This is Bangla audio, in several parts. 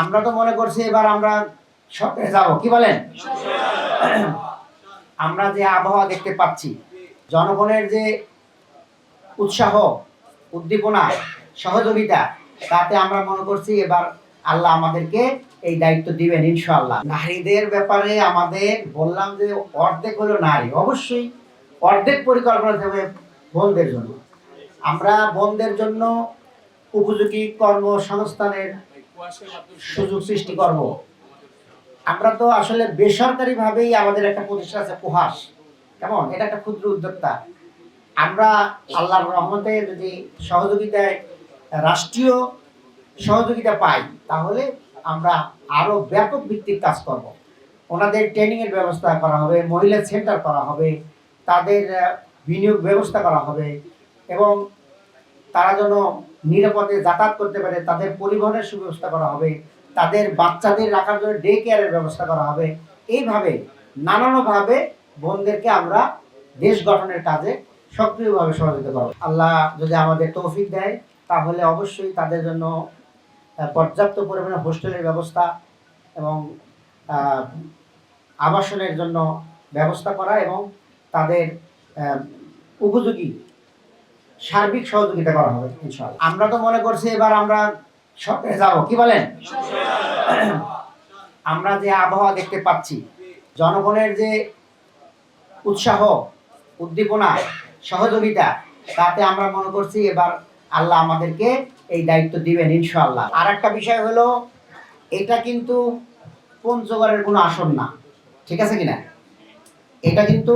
আমরা তো মনে করছি এবার আমরা সরকারে যাব, কি বলেন? আমরা যে আবহাওয়া দেখতে পাচ্ছি, জনগণের যে উৎসাহ, উদ্দীপনা, সহযোগিতা, তাতে আমরা মনে করছি এবার আল্লাহ আমাদেরকে এই দায়িত্ব দিবেন ইনশাআল্লাহ। নারীদের ব্যাপারে আমাদের বললাম যে অর্ধেক হলো নারী, অবশ্যই অর্ধেক পরিকল্পনা দেবে বোনদের জন্য। আমরা বোনদের জন্য উপযোগী কর্মসংস্থানের সুযোগ সৃষ্টি করব। আমরা তো আসলে বেসরকারি ভাবেই আমাদের একটা প্রতিষ্ঠান আছে কুহাস, কেমন, এটা একটা ক্ষুদ্র উদ্যোক্তা। আমরা আল্লাহর রহমতে যদি সহযোগিতায় রাষ্ট্রীয় সহযোগিতা পাই, তাহলে আমরা আরো ব্যাপক ভিত্তিক কাজ করব। ওনাদের ট্রেনিং এর ব্যবস্থা করা হবে, মহিলা সেন্টার করা হবে, তাদের বিনিয়োগ ব্যবস্থা করা হবে এবং তারা যেন নিরাপদে যাতায়াত করতে পারে, তাদের পরিবহনের সুব্যবস্থা করা হবে, তাদের বাচ্চাদের রাখার জন্য ডে কেয়ারের ব্যবস্থা করা হবে। এইভাবে নানানভাবে বোনদেরকে আমরা দেশ গঠনের কাজে সক্রিয়ভাবে সহযোগিতা করব। আল্লাহ যদি আমাদের তৌফিক দেয়, তাহলে অবশ্যই তাদের জন্য পর্যাপ্ত পরিমাণে হোস্টেলের ব্যবস্থা এবং আবাসনের জন্য ব্যবস্থা করা এবং তাদের উপযোগী সার্বিক সহযোগিতা করা হবে ইনশাআল্লাহ। আমরা তো মনে করছি এবার আমরা সরকারে যাব, কি বলেন? আমরা যে আবহাওয়া দেখতে পাচ্ছি, জনগণের যে উৎসাহ, উদ্দীপনা, সহযোগিতা, তাতে আমরা মনে করছি এবার আল্লাহ আমাদেরকে এই দায়িত্ব দিবেন ইনশাআল্লাহ। আর একটা বিষয় হলো, এটা কিন্তু পঞ্চগড়ের কোনো আসন না, ঠিক আছে কিনা? এটা কিন্তু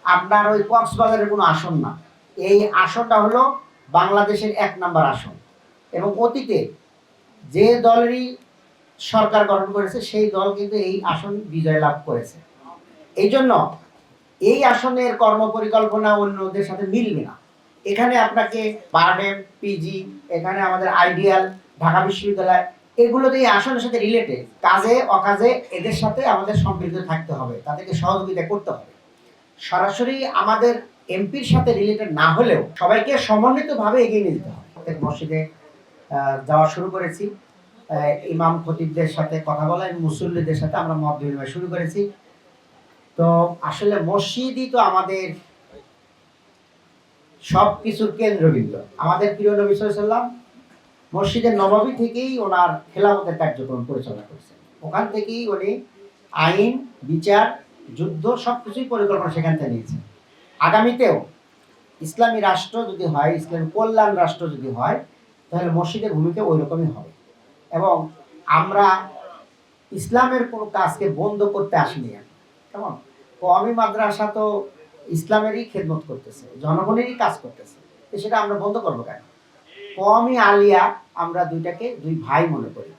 আপনার ওই কক্সবাজারের কোনো আসন না। এই আসনটা হলো বাংলাদেশের 1 নম্বর আসন এবং অতীতে যে দলেরই সরকার গঠন করেছে সেই দল কিন্তু এই আসন বিজয় লাভ করেছে। এই জন্য এই আসনের কর্মপরিকল্পনা অন্যদের সাথে মিলবে না। এখানে আপনাকে বারডেম, পিজি, এখানে আমাদের আইডিয়াল, ঢাকা বিশ্ববিদ্যালয়, এগুলোতে এই আসনের সাথে রিলেটেড কাজে অকাজে এদের সাথে আমাদের সম্পৃক্ত থাকতে হবে, তাদেরকে সহযোগিতা করতে হবে। সরাসরি আমাদের এমপির সাথে রিলেটেড না হলেও সবাইকে সমন্বিতভাবে এগিয়ে নিতে হবে। প্রত্যেক মসজিদে যাওয়া শুরু করেছি, ইমাম খতিবদের সাথে কথা বলা, মুসল্লিদের সাথে আমরা মত বিনিময় শুরু করেছি। তো আসলে মসজিদই তো আমাদের সব কিছুর কেন্দ্রবিন্দু। আমাদের প্রিয় নবী সাল্লাল্লাহু আলাইহি ওয়াসাল্লাম মসজিদে নববী থেকেই ওনার খেলাফতের কার্যক্রম পরিচালনা করেছেন। ওখান থেকেই উনি আইন, বিচার, যুদ্ধ সবকিছুই পরিকল্পনা সেখান থেকে নিয়েছেন। আগামীতেও ইসলামী রাষ্ট্র যদি হয়, ইসলামী কল্যাণ রাষ্ট্র যদি হয়, তাহলে মসজিদের ভূমিকা ওই রকমই হবে। এবং আমরা ইসলামের কোনো কাজকে বন্ধ করতে আসিনি। কেমন, কওমি মাদ্রাসা তো ইসলামেরই খেদমত করতেছে, জনগণেরই কাজ করতেছে, সেটা আমরা বন্ধ করবো কেন? কওমি আলিয়া আমরা দুইটাকে দুই ভাই মনে করি।